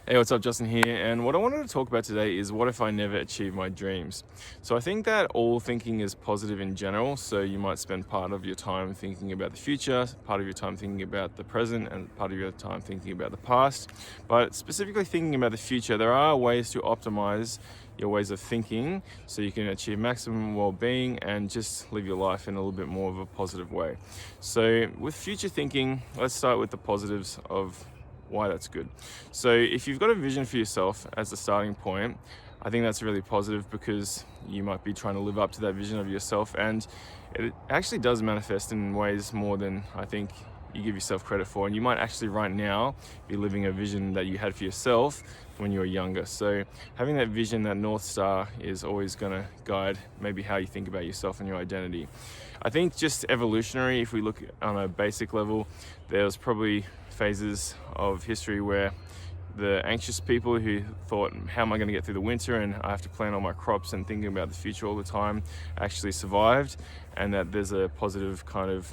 Hey, what's up? Justin here, and what I wanted to talk about today is what if I never achieve my dreams? So I think that all thinking is positive in general, so you might spend part of your time thinking about the future, part of your time thinking about the present, and part of your time thinking about the past. But specifically thinking about the future, there are ways to optimize your ways of thinking so you can achieve maximum well-being and just live your life in a little bit more of a positive way. So with future thinking, let's start with the positives of why that's good. So if you've got a vision for yourself as the starting point, I think that's really positive because you might be trying to live up to that vision of yourself, and it actually does manifest in ways more than I think you give yourself credit for. And you might actually right now be living a vision that you had for yourself when you were younger. So having that vision, that North Star, is always going to guide maybe how you think about yourself and your identity. I think just evolutionary, if we look on a basic level, there's probably phases of history where the anxious people who thought, how am I going to get through the winter and I have to plan all my crops and thinking about the future all the time, actually survived, and that there's a positive kind of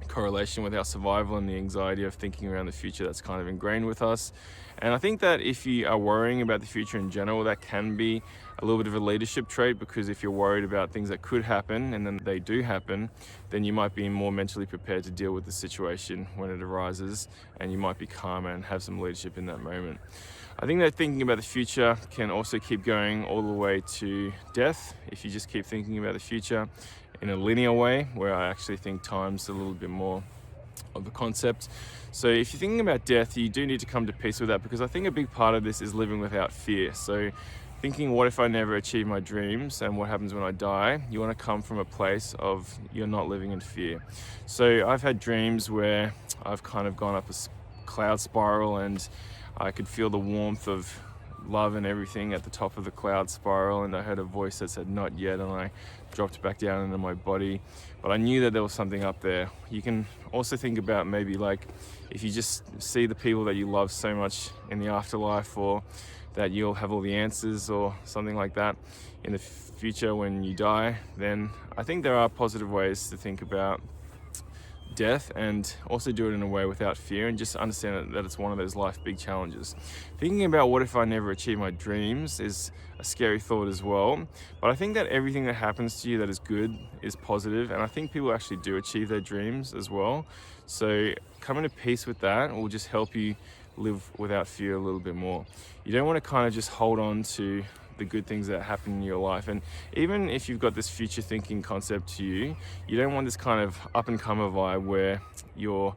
correlation with our survival and the anxiety of thinking around the future that's kind of ingrained with us. And I think that if you are worrying about the future in general, that can be a little bit of a leadership trait, because if you're worried about things that could happen and then they do happen, then you might be more mentally prepared to deal with the situation when it arises, and you might be calmer and have some leadership in that moment. I think that thinking about the future can also keep going all the way to death if you just keep thinking about the future in a linear way, where I actually think time's a little bit more of a concept. So if you're thinking about death, you do need to come to peace with that, because I think a big part of this is living without fear. So thinking, what if I never achieve my dreams and what happens when I die? You want to come from a place of you're not living in fear. So I've had dreams where I've kind of gone up a cloud spiral and I could feel the warmth of love and everything at the top of the cloud spiral, and I heard a voice that said not yet, and I dropped back down into my body, but I knew that there was something up there. You can also think about maybe like if you just see the people that you love so much in the afterlife, or that you'll have all the answers or something like that in the future when you die, then I think there are positive ways to think about death and also do it in a way without fear, and just understand that it's one of those life big challenges. Thinking about what if I never achieve my dreams is a scary thought as well, but I think that everything that happens to you that is good is positive, and I think people actually do achieve their dreams as well. So coming to peace with that will just help you live without fear a little bit more. You don't want to kind of just hold on to the good things that happen in your life. And even if you've got this future thinking concept to you, you don't want this kind of up and comer vibe where you're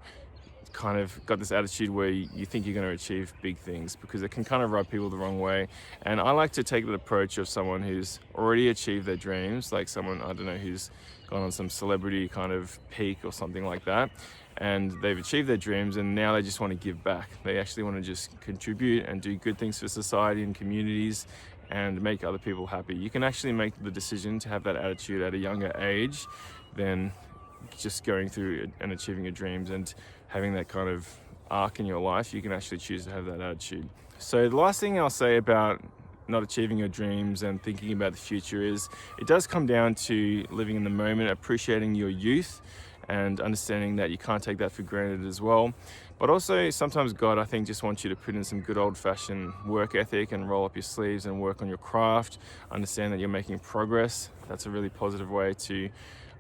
kind of got this attitude where you think you're going to achieve big things, because it can kind of rub people the wrong way. And I like to take the approach of someone who's already achieved their dreams, like someone, I don't know, who's gone on some celebrity kind of peak or something like that, and they've achieved their dreams and now they just want to give back. They actually want to just contribute and do good things for society and communities and make other people happy. You can actually make the decision to have that attitude at a younger age than just going through and achieving your dreams and having that kind of arc in your life. You can actually choose to have that attitude. So the last thing I'll say about not achieving your dreams and thinking about the future is it does come down to living in the moment, appreciating your youth, and understanding that you can't take that for granted as well. But also sometimes God, I think, just wants you to put in some good old-fashioned work ethic and roll up your sleeves and work on your craft. Understand that you're making progress. That's a really positive way to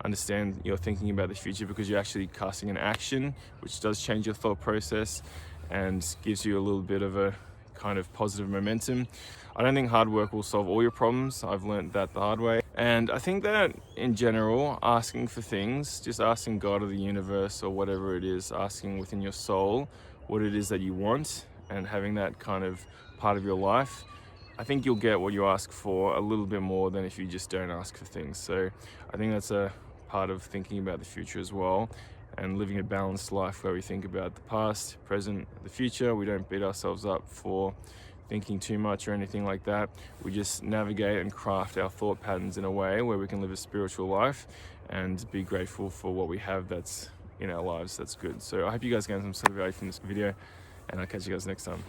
understand you're thinking about the future, because you're actually casting an action, which does change your thought process and gives you a little bit of a kind of positive momentum. I don't think hard work will solve all your problems. I've learned that the hard way. And I think that in general, asking for things, just asking God or the universe or whatever it is, asking within your soul what it is that you want and having that kind of part of your life, I think you'll get what you ask for a little bit more than if you just don't ask for things. So I think that's a part of thinking about the future as well, and living a balanced life where we think about the past, present, the future. We don't beat ourselves up for thinking too much or anything like that. We just navigate and craft our thought patterns in a way where we can live a spiritual life and be grateful for what we have that's in our lives that's good. So I hope you guys get some sort of value from this video, and I'll catch you guys next time.